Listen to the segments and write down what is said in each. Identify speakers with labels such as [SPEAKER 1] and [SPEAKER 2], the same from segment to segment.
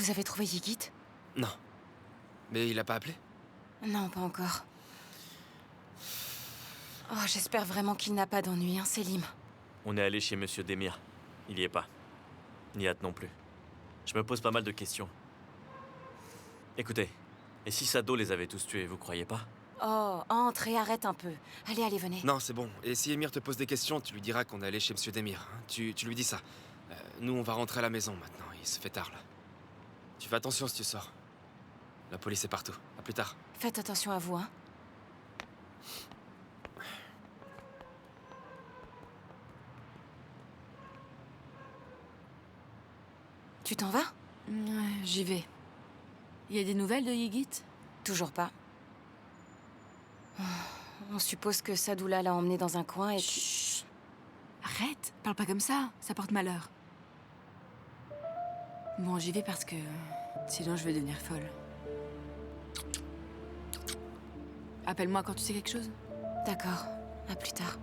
[SPEAKER 1] Vous avez trouvé Yigit?
[SPEAKER 2] Non. Mais il a pas appelé?
[SPEAKER 1] Non, pas encore. Oh, j'espère vraiment qu'il n'a pas d'ennui, hein, Selim.
[SPEAKER 3] On est allé chez Monsieur Demir. Il y est pas. Nihat non plus. Je me pose pas mal de questions. Écoutez, et si Sado les avait tous tués, vous croyez pas?
[SPEAKER 1] Oh, entre et arrête un peu. Allez, allez, venez.
[SPEAKER 2] Non, c'est bon. Et si Emir te pose des questions, tu lui diras qu'on est allé chez Monsieur Demir. Hein. Tu lui dis ça. Nous, on va rentrer à la maison maintenant. Il se fait tard, là. Tu fais attention si tu sors. La police est partout. À plus tard.
[SPEAKER 1] Faites attention à vous, hein. Tu t'en vas?
[SPEAKER 4] Ouais, j'y vais. Il y a des nouvelles de Yigit?
[SPEAKER 1] Toujours pas. Oh, on suppose que Sadoula l'a emmené dans un coin et puis...
[SPEAKER 4] Chut! Arrête, parle pas comme ça porte malheur. Bon, j'y vais parce que... sinon je vais devenir folle. Appelle-moi quand tu sais quelque chose.
[SPEAKER 1] D'accord, à plus tard.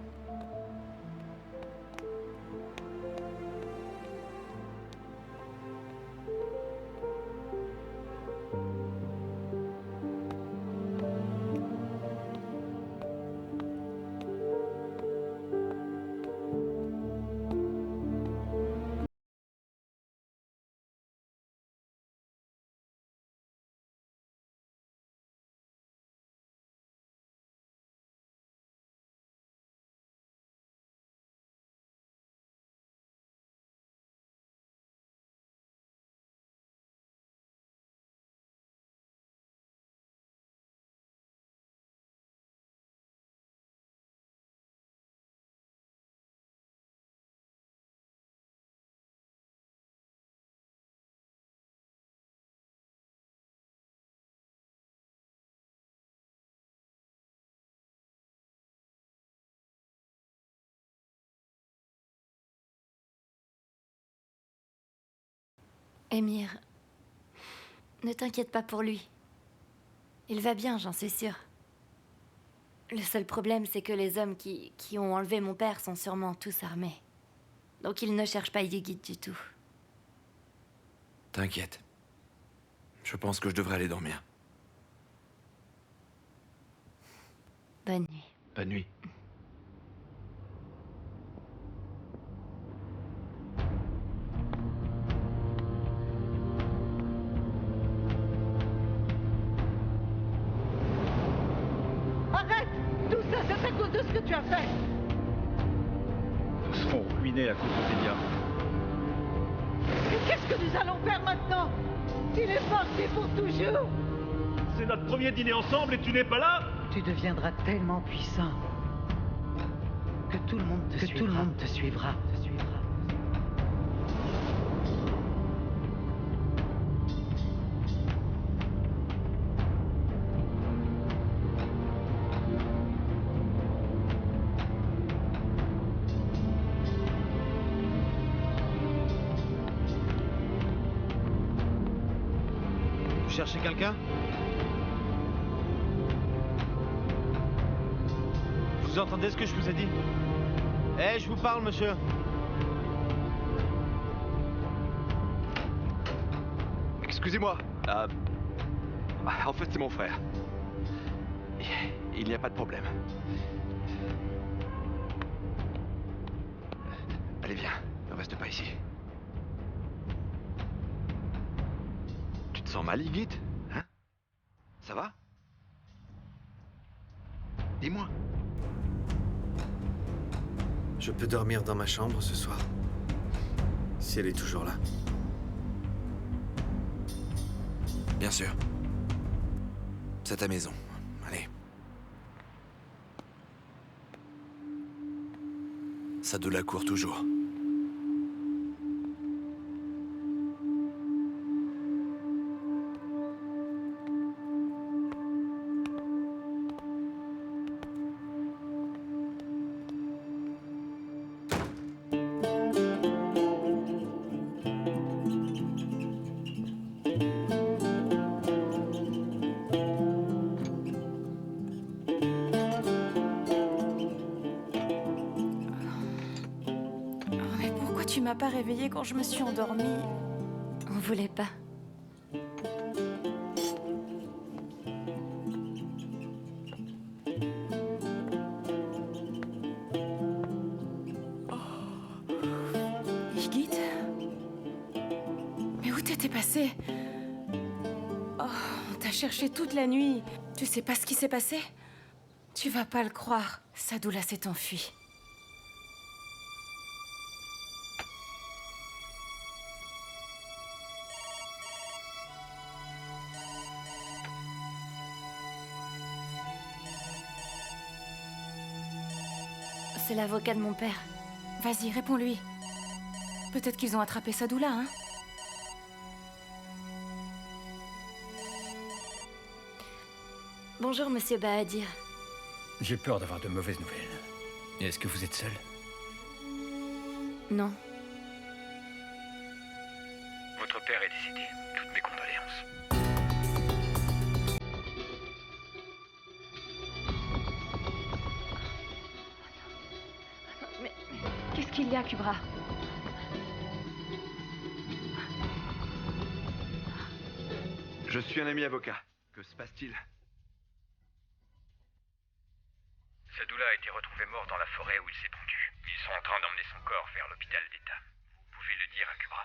[SPEAKER 5] Émir, ne t'inquiète pas pour lui. Il va bien, j'en suis sûre. Le seul problème, c'est que les hommes qui ont enlevé mon père sont sûrement tous armés. Donc ils ne cherchent pas Yigit du tout.
[SPEAKER 6] T'inquiète. Je pense que je devrais aller dormir.
[SPEAKER 5] Bonne nuit.
[SPEAKER 6] Bonne nuit.
[SPEAKER 7] Arrête! Tout ça, c'est à cause de ce que tu as fait!
[SPEAKER 8] Nous serons ruinés à cause de Delia.
[SPEAKER 7] Et qu'est-ce que nous allons faire maintenant? Il est parti pour toujours!
[SPEAKER 8] C'est notre premier dîner ensemble et tu n'es pas là?
[SPEAKER 7] Tu deviendras tellement puissant que tout le monde te suivra.
[SPEAKER 8] Vous cherchez quelqu'un? Vous entendez ce que je vous ai dit? Eh, je vous parle, monsieur.
[SPEAKER 9] Excusez-moi. En fait, c'est mon frère. Il n'y a pas de problème. Allez, viens. Ne reste pas ici. Tu te sens mal, Yigit? Hein? Ça va? Dis-moi.
[SPEAKER 6] Je peux dormir dans ma chambre ce soir. Si elle est toujours là. Bien sûr. C'est ta maison. Allez. Sadoula court toujours.
[SPEAKER 1] Oh, mais pourquoi tu m'as pas réveillée quand je me suis endormie?
[SPEAKER 5] On voulait pas.
[SPEAKER 1] passé? Oh, on t'a cherché toute la nuit. Tu sais pas ce qui s'est passé? Tu vas pas le croire. Sadoula s'est enfui.
[SPEAKER 5] C'est l'avocat de mon père.
[SPEAKER 1] Vas-y, réponds-lui. Peut-être qu'ils ont attrapé Sadoula, hein?
[SPEAKER 5] Bonjour, monsieur Bahadir.
[SPEAKER 10] J'ai peur d'avoir de mauvaises nouvelles. Est-ce que vous êtes seul?
[SPEAKER 5] Non.
[SPEAKER 10] Votre père est décédé. Toutes mes condoléances.
[SPEAKER 4] Mais qu'est-ce qu'il y a, Kubra?
[SPEAKER 9] Je suis un ami avocat. Que se passe-t-il?
[SPEAKER 10] Sadoula a été retrouvé mort dans la forêt où il s'est pendu. Ils sont en train d'emmener son corps vers l'hôpital d'État. Vous pouvez le dire à Kubra.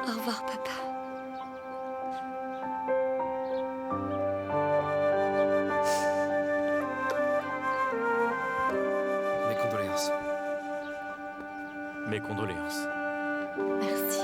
[SPEAKER 5] Au revoir, papa.
[SPEAKER 2] Mes condoléances.
[SPEAKER 3] Mes condoléances.
[SPEAKER 5] Merci.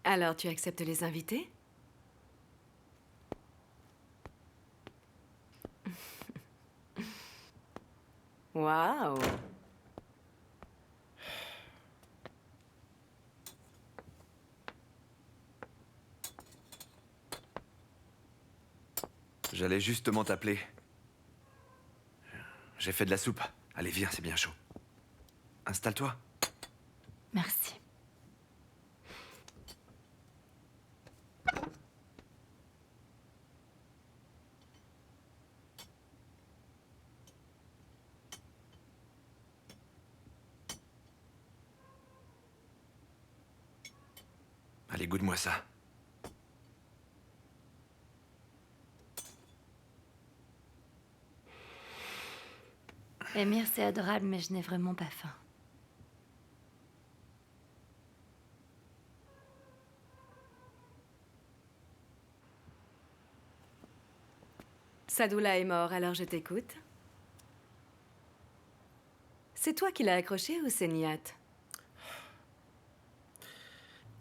[SPEAKER 4] Alors, tu acceptes les invités? Waouh!
[SPEAKER 9] J'allais justement t'appeler. J'ai fait de la soupe. Allez, viens, c'est bien chaud. Installe-toi.
[SPEAKER 5] Merci.
[SPEAKER 9] Allez, goûte-moi ça.
[SPEAKER 5] Émir, c'est adorable, mais je n'ai vraiment pas faim.
[SPEAKER 4] Sadoula est mort, alors je t'écoute. C'est toi qui l'as accroché ou c'est Nihat?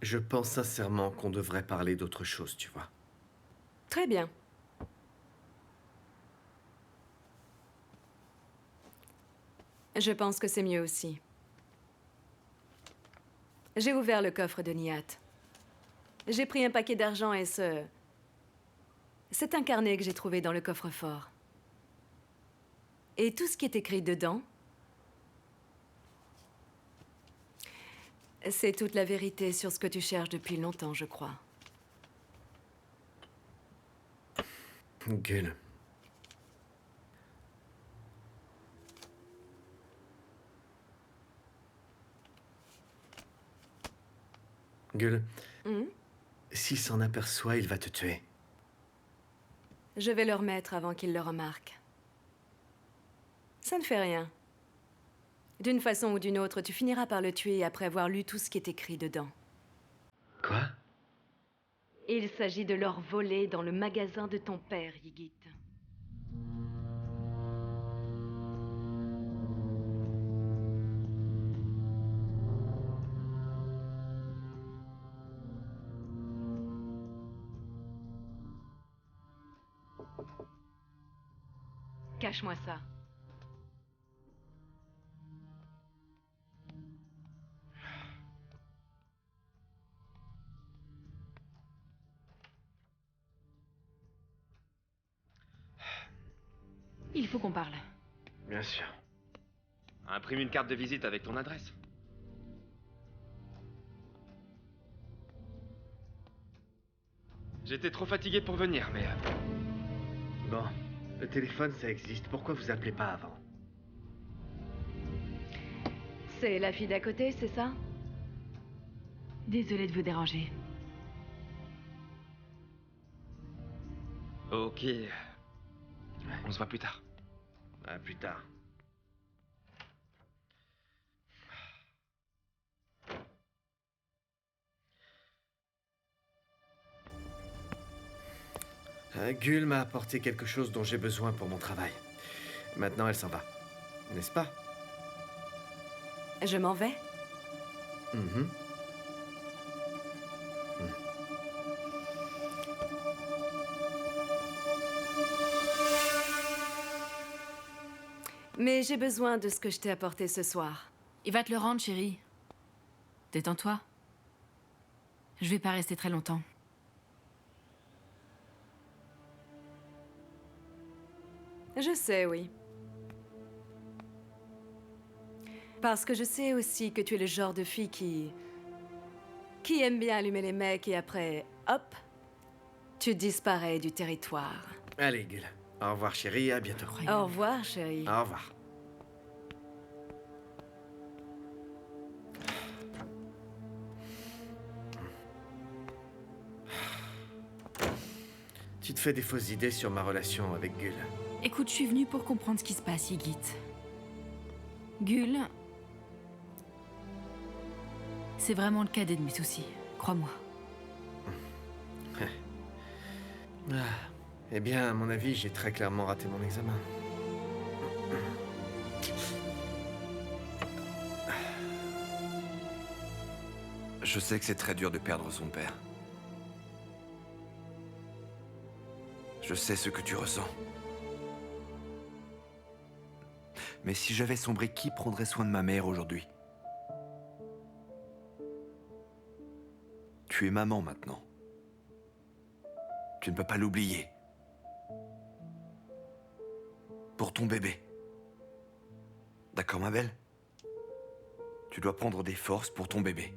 [SPEAKER 6] Je pense sincèrement qu'on devrait parler d'autre chose, tu vois.
[SPEAKER 4] Très bien. Je pense que c'est mieux aussi. J'ai ouvert le coffre de Nihat. J'ai pris un paquet d'argent et c'est un carnet que j'ai trouvé dans le coffre-fort. Et tout ce qui est écrit dedans, c'est toute la vérité sur ce que tu cherches depuis longtemps, je crois.
[SPEAKER 6] Gueule. Gueule. S'il s'en aperçoit, il va te tuer.
[SPEAKER 4] Je vais le remettre avant qu'il le remarque. Ça ne fait rien. D'une façon ou d'une autre, tu finiras par le tuer après avoir lu tout ce qui est écrit dedans.
[SPEAKER 6] Quoi?
[SPEAKER 4] Il s'agit de l'or volé dans le magasin de ton père, Ygritte. Cache-moi ça. Il faut qu'on parle.
[SPEAKER 6] Bien sûr.
[SPEAKER 2] Imprime une carte de visite avec ton adresse. J'étais trop fatigué pour venir, mais...
[SPEAKER 6] Bon, le téléphone, ça existe. Pourquoi vous appelez pas avant?
[SPEAKER 4] C'est la fille d'à côté, c'est ça? Désolée de vous déranger.
[SPEAKER 2] Ok. On se voit plus tard.
[SPEAKER 6] À plus tard. Gull m'a apporté quelque chose dont j'ai besoin pour mon travail. Maintenant, elle s'en va. N'est-ce pas?
[SPEAKER 4] Je m'en vais?
[SPEAKER 6] Mhm.
[SPEAKER 4] Mais j'ai besoin de ce que je t'ai apporté ce soir.
[SPEAKER 11] Il va te le rendre, chérie. Détends-toi. Je vais pas rester très longtemps.
[SPEAKER 4] Je sais, oui. Parce que je sais aussi que tu es le genre de fille qui aime bien allumer les mecs et après, hop, tu disparais du territoire.
[SPEAKER 6] Allez, Gull. Au revoir, chérie, à bientôt.
[SPEAKER 4] Au revoir, chérie.
[SPEAKER 6] Au revoir. Tu te fais des fausses idées sur ma relation avec Gull.
[SPEAKER 11] Écoute, je suis venue pour comprendre ce qui se passe, Ygritte. Gull... C'est vraiment le cadet de mes soucis, crois-moi.
[SPEAKER 6] Eh bien, à mon avis, j'ai très clairement raté mon examen.
[SPEAKER 12] Je sais que c'est très dur de perdre son père. Je sais ce que tu ressens. Mais si j'avais sombré, qui prendrait soin de ma mère aujourd'hui? Tu es maman maintenant. Tu ne peux pas l'oublier. Pour ton bébé. D'accord, ma belle? Tu dois prendre des forces pour ton bébé.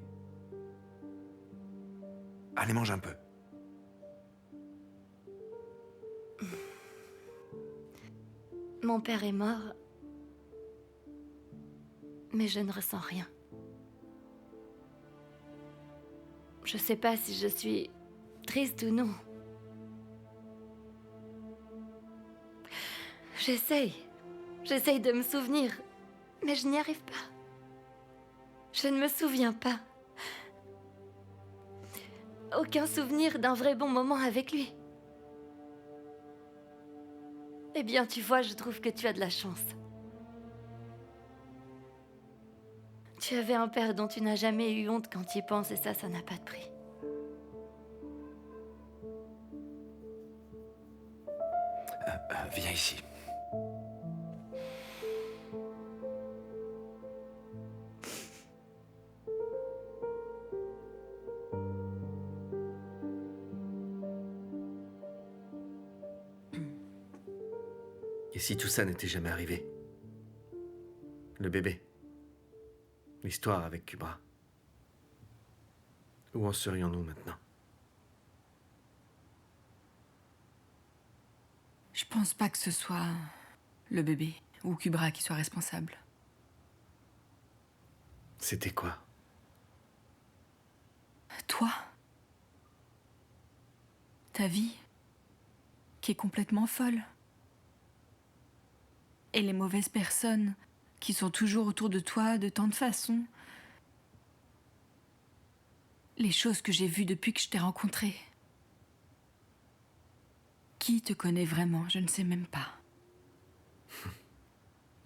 [SPEAKER 12] Allez, mange un peu.
[SPEAKER 5] Mon père est mort, mais je ne ressens rien. Je sais pas si je suis triste ou non. J'essaye de me souvenir, mais je n'y arrive pas. Je ne me souviens pas. Aucun souvenir d'un vrai bon moment avec lui. Eh bien, tu vois, je trouve que tu as de la chance. Tu avais un père dont tu n'as jamais eu honte quand tu y penses, et ça n'a pas de prix.
[SPEAKER 12] Viens ici.
[SPEAKER 6] Et si tout ça n'était jamais arrivé? Le bébé. L'histoire avec Kubra. Où en serions-nous maintenant?
[SPEAKER 11] Je pense pas que ce soit le bébé ou Kubra qui soit responsable.
[SPEAKER 6] C'était quoi?
[SPEAKER 11] Toi? Ta vie, qui est complètement folle. Et les mauvaises personnes qui sont toujours autour de toi de tant de façons. Les choses que j'ai vues depuis que je t'ai rencontré. Qui te connaît vraiment? Je ne sais même pas.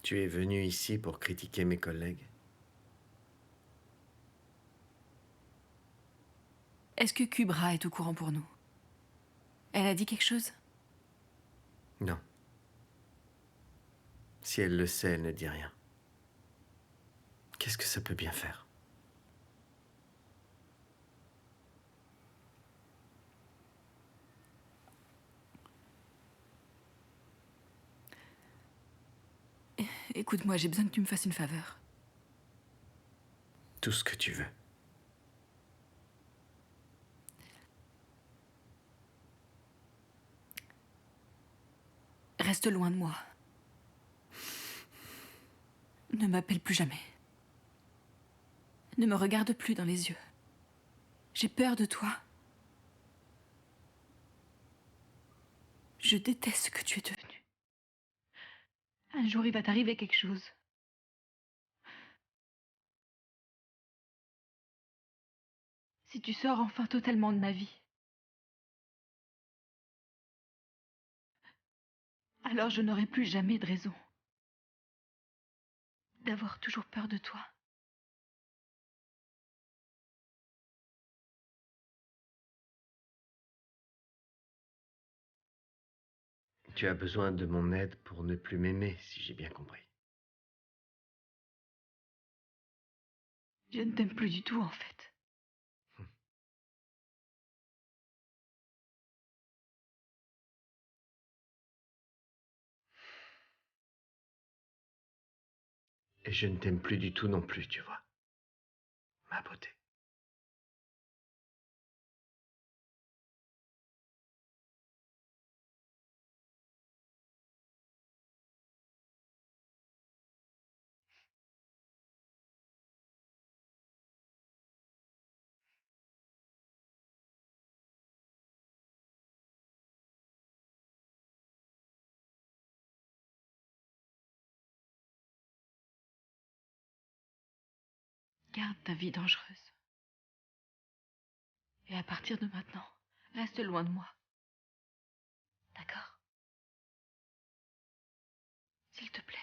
[SPEAKER 6] Tu es venu ici pour critiquer mes collègues?
[SPEAKER 11] Est-ce que Kubra est au courant pour nous? Elle a dit quelque chose?
[SPEAKER 6] Non. Si elle le sait, elle ne dit rien. Qu'est-ce que ça peut bien faire?
[SPEAKER 11] Écoute-moi, j'ai besoin que tu me fasses une faveur.
[SPEAKER 6] Tout ce que tu veux.
[SPEAKER 11] Reste loin de moi. Ne m'appelle plus jamais. Ne me regarde plus dans les yeux. J'ai peur de toi. Je déteste ce que tu es devenu. Un jour, il va t'arriver quelque chose. Si tu sors enfin totalement de ma vie, alors je n'aurai plus jamais de raison d'avoir toujours peur de toi.
[SPEAKER 6] Tu as besoin de mon aide pour ne plus m'aimer, si j'ai bien compris.
[SPEAKER 11] Je ne t'aime plus du tout, en fait.
[SPEAKER 6] Et je ne t'aime plus du tout non plus, tu vois. Ma beauté.
[SPEAKER 11] Garde ta vie dangereuse. Et à partir de maintenant, reste loin de moi. D'accord? S'il te plaît.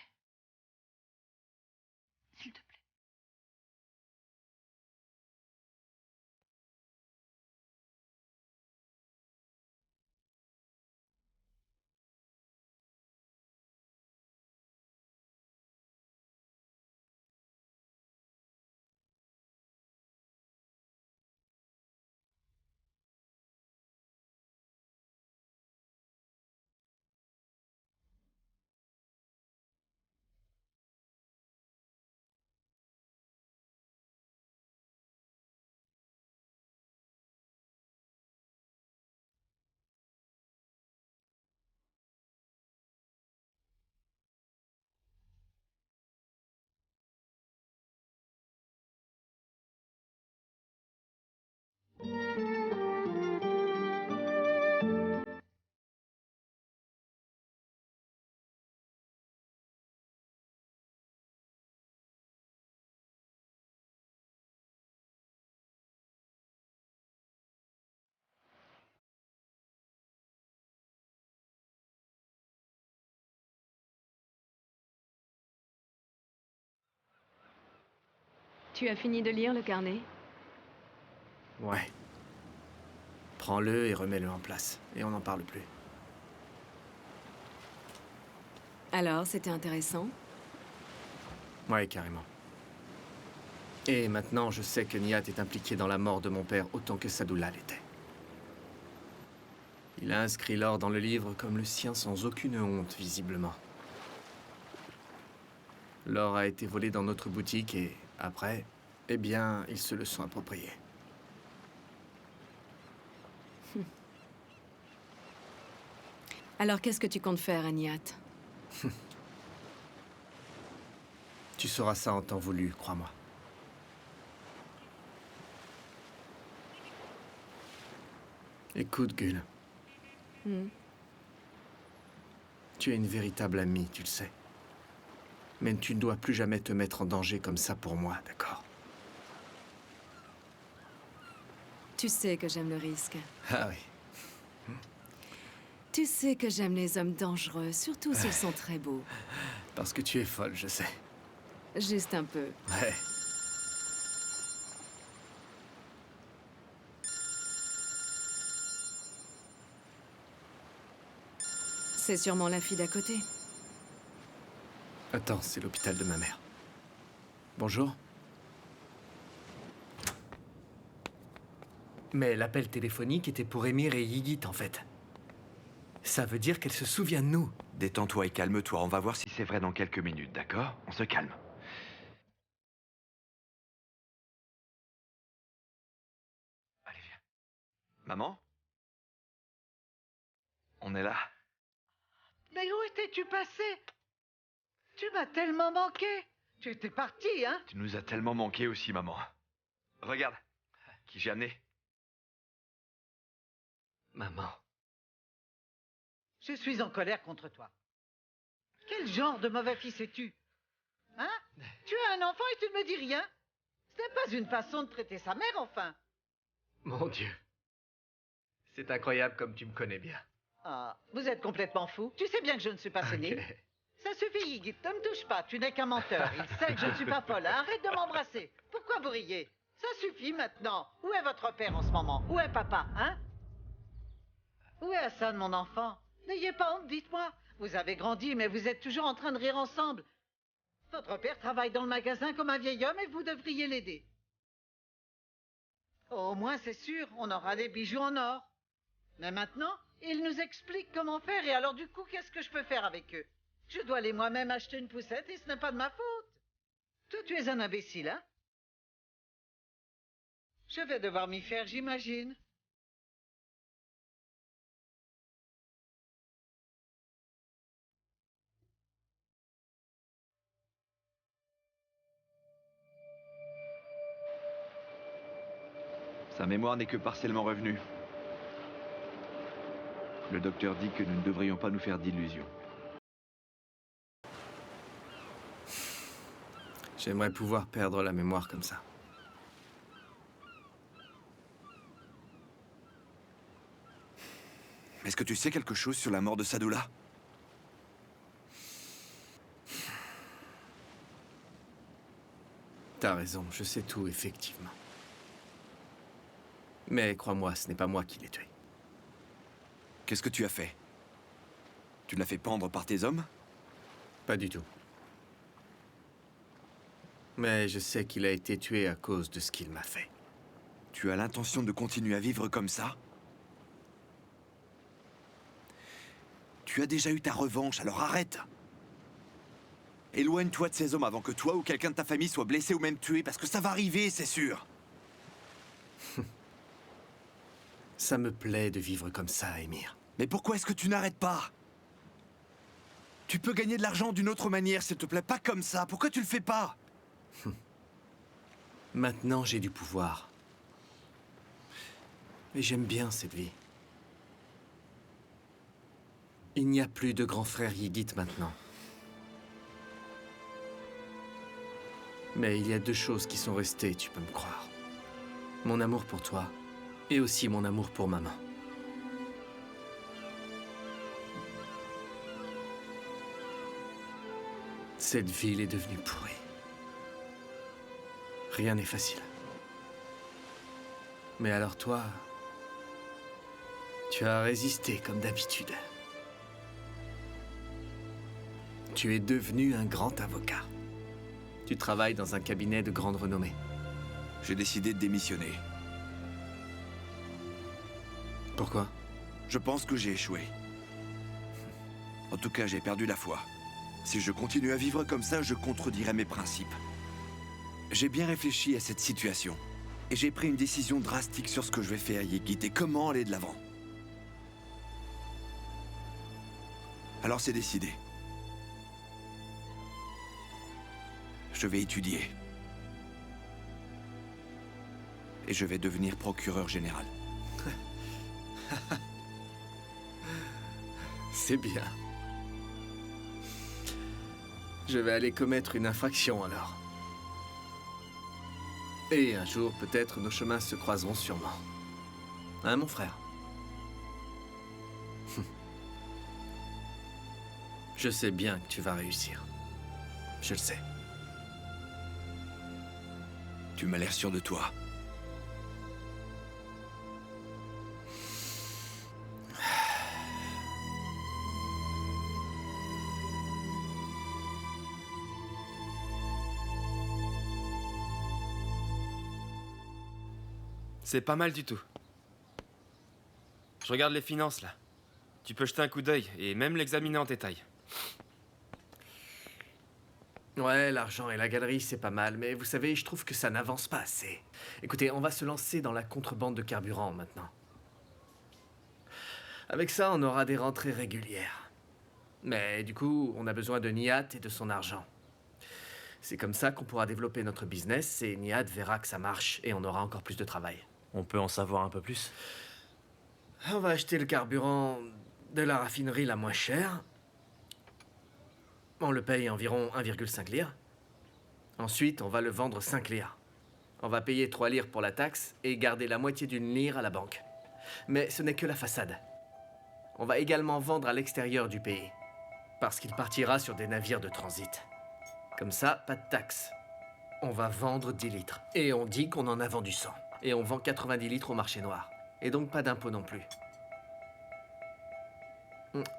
[SPEAKER 11] S'il te plaît.
[SPEAKER 4] Tu as fini de lire le carnet?
[SPEAKER 6] Ouais. Prends-le et remets-le en place. Et on n'en parle plus.
[SPEAKER 4] Alors, c'était intéressant?
[SPEAKER 6] Ouais, carrément. Et maintenant, je sais que Nihat est impliqué dans la mort de mon père autant que Sadoula l'était. Il a inscrit l'or dans le livre comme le sien sans aucune honte, visiblement. L'or a été volé dans notre boutique et après, eh bien, ils se le sont approprié.
[SPEAKER 4] Alors qu'est-ce que tu comptes faire, Nihat?
[SPEAKER 6] Tu sauras ça en temps voulu, crois-moi. Écoute, Gul. Tu es une véritable amie, tu le sais. Mais tu ne dois plus jamais te mettre en danger comme ça pour moi, d'accord?
[SPEAKER 4] Tu sais que j'aime le risque.
[SPEAKER 6] Ah oui.
[SPEAKER 4] Tu sais que j'aime les hommes dangereux, surtout s'ils sont très beaux.
[SPEAKER 6] Parce que tu es folle, je sais.
[SPEAKER 4] Juste un peu.
[SPEAKER 6] Ouais.
[SPEAKER 4] C'est sûrement la fille d'à côté.
[SPEAKER 6] Attends, c'est l'hôpital de ma mère. Bonjour. Mais l'appel téléphonique était pour Emir et Yigit, en fait. Ça veut dire qu'elle se souvient de nous.
[SPEAKER 12] Détends-toi et calme-toi. On va voir si c'est vrai dans quelques minutes, d'accord? On se calme. Allez, viens. Maman? On est là.
[SPEAKER 7] Mais où étais-tu passé? Tu m'as tellement manqué. Tu étais parti, hein?
[SPEAKER 12] Tu nous as tellement manqué aussi, maman. Regarde, qui j'ai amené.
[SPEAKER 6] Maman.
[SPEAKER 7] Je suis en colère contre toi. Quel genre de mauvais fils es-tu? Hein? Tu as un enfant et tu ne me dis rien? Ce n'est pas une façon de traiter sa mère, enfin.
[SPEAKER 6] Mon Dieu. C'est incroyable comme tu me connais bien.
[SPEAKER 7] Ah, vous êtes complètement fou. Tu sais bien que je ne suis pas sénile.
[SPEAKER 6] Ok.
[SPEAKER 7] Ça suffit, Yigit, ne me touche pas. Tu n'es qu'un menteur. Il sait que je ne suis pas folle. Hein? Arrête de m'embrasser. Pourquoi vous riez? Ça suffit maintenant. Où est votre père en ce moment? Où est papa, hein? Où est Hassan, mon enfant? N'ayez pas honte, dites-moi. Vous avez grandi, mais vous êtes toujours en train de rire ensemble. Votre père travaille dans le magasin comme un vieil homme et vous devriez l'aider. Au moins, c'est sûr, on aura des bijoux en or. Mais maintenant, il nous explique comment faire et alors du coup, qu'est-ce que je peux faire avec eux? Je dois aller moi-même acheter une poussette et ce n'est pas de ma faute. Toi, tu es un imbécile, hein? Je vais devoir m'y faire, j'imagine.
[SPEAKER 12] Sa mémoire n'est que partiellement revenue. Le docteur dit que nous ne devrions pas nous faire d'illusions.
[SPEAKER 6] J'aimerais pouvoir perdre la mémoire comme ça.
[SPEAKER 12] Est-ce que tu sais quelque chose sur la mort de Sadoula?
[SPEAKER 6] T'as raison, je sais tout, effectivement. Mais crois-moi, ce n'est pas moi qui l'ai tué.
[SPEAKER 12] Qu'est-ce que tu as fait? Tu l'as fait pendre par tes hommes?
[SPEAKER 6] Pas du tout. Mais je sais qu'il a été tué à cause de ce qu'il m'a fait.
[SPEAKER 12] Tu as l'intention de continuer à vivre comme ça? Tu as déjà eu ta revanche, alors arrête! Éloigne-toi de ces hommes avant que toi ou quelqu'un de ta famille soit blessé ou même tué, parce que ça va arriver, c'est sûr!
[SPEAKER 6] Ça me plaît de vivre comme ça, Emir.
[SPEAKER 12] Mais pourquoi est-ce que tu n'arrêtes pas? Tu peux gagner de l'argent d'une autre manière, s'il te plaît, pas comme ça. Pourquoi tu le fais pas?
[SPEAKER 6] Maintenant, j'ai du pouvoir. Et j'aime bien cette vie. Il n'y a plus de grand frère Yigit maintenant. Mais il y a deux choses qui sont restées, tu peux me croire. Mon amour pour toi, et aussi mon amour pour maman. Cette ville est devenue pourrie. Rien n'est facile. Mais alors toi, tu as résisté comme d'habitude. Tu es devenu un grand avocat. Tu travailles dans un cabinet de grande renommée.
[SPEAKER 12] J'ai décidé de démissionner.
[SPEAKER 6] Pourquoi?
[SPEAKER 12] Je pense que j'ai échoué. En tout cas, j'ai perdu la foi. Si je continue à vivre comme ça, je contredirai mes principes. J'ai bien réfléchi à cette situation. Et j'ai pris une décision drastique sur ce que je vais faire, Yigit, et comment aller de l'avant. Alors c'est décidé. Je vais étudier. Et je vais devenir procureur général.
[SPEAKER 6] C'est bien. Je vais aller commettre une infraction alors. Et un jour, peut-être, nos chemins se croiseront sûrement. Hein, mon frère? Je sais bien que tu vas réussir. Je le sais.
[SPEAKER 12] Tu m'as l'air sûr de toi.
[SPEAKER 2] C'est pas mal du tout. Je regarde les finances, là. Tu peux jeter un coup d'œil et même l'examiner en détail.
[SPEAKER 6] Ouais, l'argent et la galerie, c'est pas mal, mais vous savez, je trouve que ça n'avance pas assez. Écoutez, on va se lancer dans la contrebande de carburant maintenant. Avec ça, on aura des rentrées régulières. Mais du coup, on a besoin de Nihat et de son argent. C'est comme ça qu'on pourra développer notre business et Nihat verra que ça marche et on aura encore plus de travail.
[SPEAKER 3] On peut en savoir un peu plus?
[SPEAKER 6] On va acheter le carburant de la raffinerie la moins chère. On le paye environ 1,5 lire. Ensuite, on va le vendre 5 lires. On va payer 3 lires pour la taxe et garder la moitié d'une lire à la banque. Mais ce n'est que la façade. On va également vendre à l'extérieur du pays, parce qu'il partira sur des navires de transit. Comme ça, pas de taxe. On va vendre 10 litres. Et on dit qu'on en a vendu 100. Et on vend 90 litres au marché noir. Et donc pas d'impôt non plus.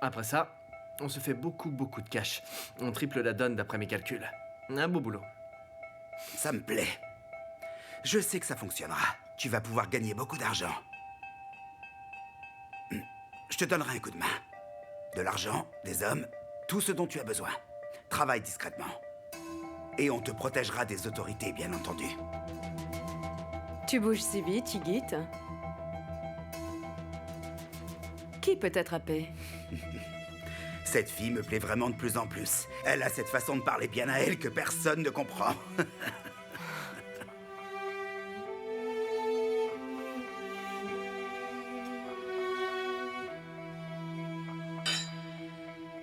[SPEAKER 6] Après ça, on se fait beaucoup de cash. On triple la donne d'après mes calculs. Un beau boulot.
[SPEAKER 13] Ça me plaît. Je sais que ça fonctionnera. Tu vas pouvoir gagner beaucoup d'argent. Je te donnerai un coup de main. De l'argent, des hommes, tout ce dont tu as besoin. Travaille discrètement. Et on te protégera des autorités, bien entendu.
[SPEAKER 4] Tu bouges si vite, Yigit. Qui peut t'attraper?
[SPEAKER 13] Cette fille me plaît vraiment de plus en plus. Elle a cette façon de parler bien à elle que personne ne comprend.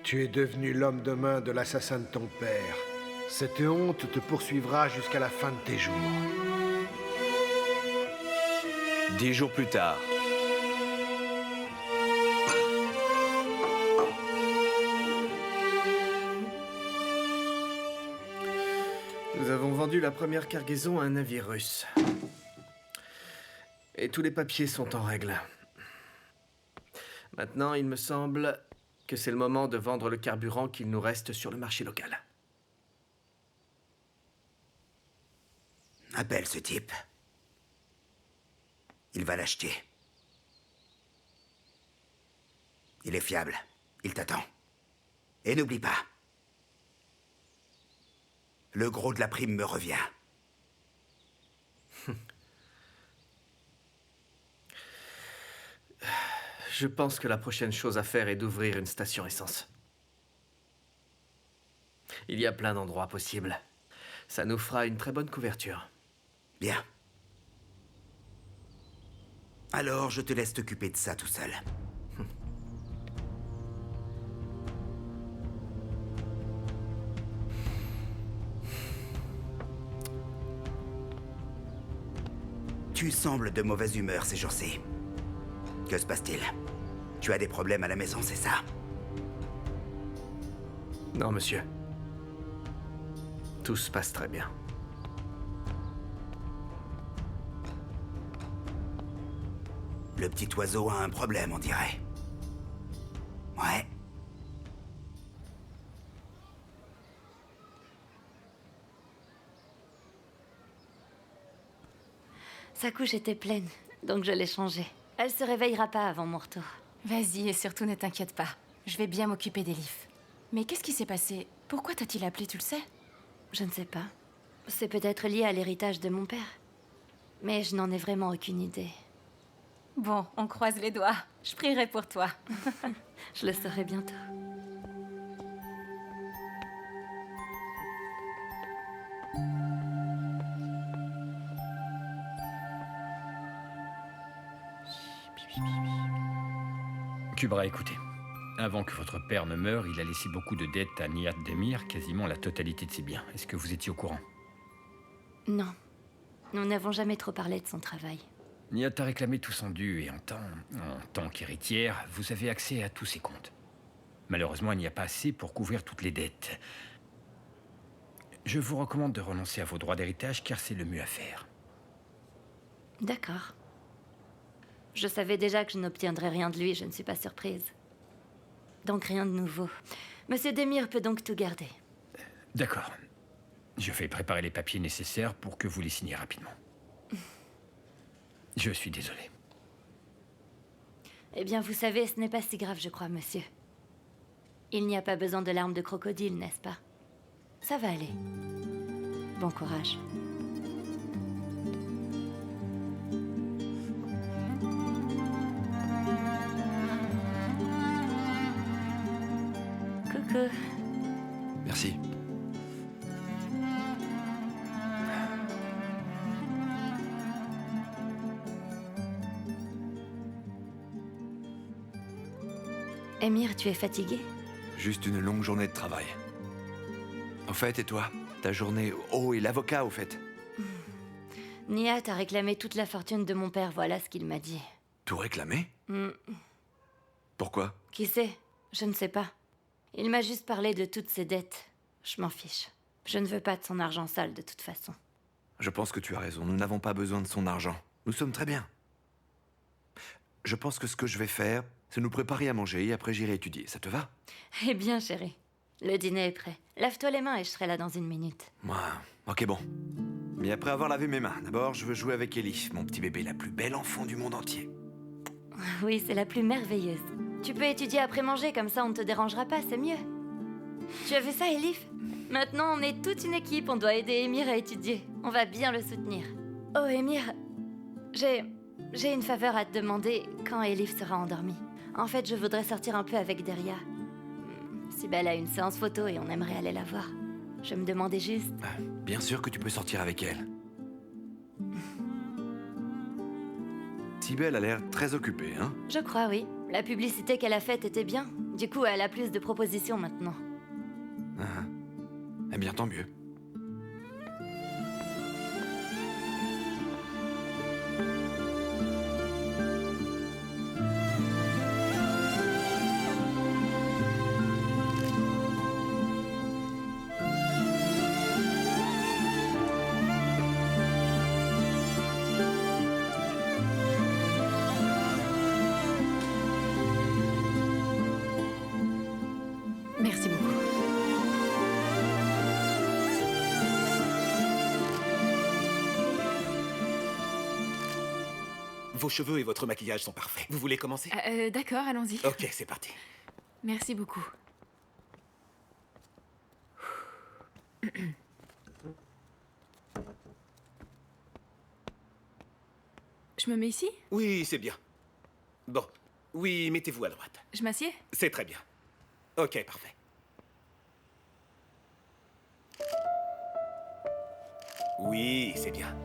[SPEAKER 14] Tu es devenu l'homme de main de l'assassin de ton père. Cette honte te poursuivra jusqu'à la fin de tes jours.
[SPEAKER 15] 10 jours plus tard.
[SPEAKER 6] Nous avons vendu la première cargaison à un navire russe. Et tous les papiers sont en règle. Maintenant, il me semble que c'est le moment de vendre le carburant qu'il nous reste sur le marché local.
[SPEAKER 13] Appelle ce type. Il va l'acheter. Il est fiable. Il t'attend. Et n'oublie pas. Le gros de la prime me revient.
[SPEAKER 6] Je pense que la prochaine chose à faire est d'ouvrir une station essence. Il y a plein d'endroits possibles. Ça nous fera une très bonne couverture.
[SPEAKER 13] Bien. Alors, je te laisse t'occuper de ça tout seul. Tu sembles de mauvaise humeur ces jours-ci. Que se passe-t-il? Tu as des problèmes à la maison, c'est ça?
[SPEAKER 6] Non, monsieur. Tout se passe très bien.
[SPEAKER 13] Le petit oiseau a un problème, on dirait. Ouais.
[SPEAKER 5] Sa couche était pleine, donc je l'ai changée. Elle se réveillera pas avant mon retour.
[SPEAKER 1] Vas-y et surtout ne t'inquiète pas. Je vais bien m'occuper d'Elif. Mais qu'est-ce qui s'est passé? Pourquoi t'a-t-il appelé, tu le sais?
[SPEAKER 5] Je ne sais pas. C'est peut-être lié à l'héritage de mon père. Mais je n'en ai vraiment aucune idée.
[SPEAKER 1] Bon, on croise les doigts. Je prierai pour toi.
[SPEAKER 5] Je le saurai bientôt.
[SPEAKER 16] Kubra, écoutez. Avant que votre père ne meure, il a laissé beaucoup de dettes à Nihat Demir, quasiment la totalité de ses biens. Est-ce que vous étiez au courant?
[SPEAKER 5] Non. Nous n'avons jamais trop parlé de son travail.
[SPEAKER 16] Nihat a réclamé tout son dû et en tant qu'héritière, vous avez accès à tous ses comptes. Malheureusement, il n'y a pas assez pour couvrir toutes les dettes. Je vous recommande de renoncer à vos droits d'héritage car c'est le mieux à faire.
[SPEAKER 5] D'accord. Je savais déjà que je n'obtiendrais rien de lui, je ne suis pas surprise. Donc rien de nouveau. Monsieur Demir peut donc tout garder.
[SPEAKER 16] D'accord. Je vais préparer les papiers nécessaires pour que vous les signiez rapidement. Je suis désolé.
[SPEAKER 5] Eh bien, vous savez, ce n'est pas si grave, je crois, monsieur. Il n'y a pas besoin de larmes de crocodile, n'est-ce pas? Ça va aller. Bon courage. Coucou.
[SPEAKER 12] Merci.
[SPEAKER 5] Émir, tu es fatigué?
[SPEAKER 12] Juste une longue journée de travail. Au fait, et toi? Ta journée... Oh, et l'avocat, au fait.
[SPEAKER 5] Nihat a réclamé toute la fortune de mon père, voilà ce qu'il m'a dit.
[SPEAKER 12] Tout réclamé? Pourquoi?
[SPEAKER 5] Qui sait? Je ne sais pas. Il m'a juste parlé de toutes ses dettes. Je m'en fiche. Je ne veux pas de son argent sale, de toute façon.
[SPEAKER 12] Je pense que tu as raison, nous n'avons pas besoin de son argent. Nous sommes très bien. Je pense que ce que je vais faire, c'est nous préparer à manger et après j'irai étudier. Ça te va?
[SPEAKER 5] Eh bien, chérie. Le dîner est prêt. Lave-toi les mains et je serai là dans une minute.
[SPEAKER 12] Ok, bon. Mais après avoir lavé mes mains, d'abord, je veux jouer avec Ellie, mon petit bébé, la plus belle enfant du monde entier.
[SPEAKER 5] Oui, c'est la plus merveilleuse. Tu peux étudier après manger, comme ça on ne te dérangera pas, c'est mieux. Tu as vu ça, Elif? Maintenant, on est toute une équipe, on doit aider Émir à étudier. On va bien le soutenir. Oh, Émir, j'ai une faveur à te demander quand Elif sera endormie. En fait, je voudrais sortir un peu avec Deria. Sibel a une séance photo et on aimerait aller la voir. Je me demandais juste...
[SPEAKER 12] Bien sûr que tu peux sortir avec elle. Sibel a l'air très occupée, hein?
[SPEAKER 5] Je crois, oui. La publicité qu'elle a faite était bien. Du coup, elle a plus de propositions maintenant.
[SPEAKER 12] Eh bien, tant mieux.
[SPEAKER 11] Merci beaucoup.
[SPEAKER 17] Vos cheveux et votre maquillage sont parfaits. Vous voulez commencer?
[SPEAKER 11] D'accord, allons-y.
[SPEAKER 17] Ok, c'est parti.
[SPEAKER 11] Merci beaucoup. Je me mets ici?
[SPEAKER 17] Oui, c'est bien. Bon. Oui, mettez-vous à droite.
[SPEAKER 11] Je m'assieds?
[SPEAKER 17] C'est très bien. Ok, parfait. Oui, c'est bien.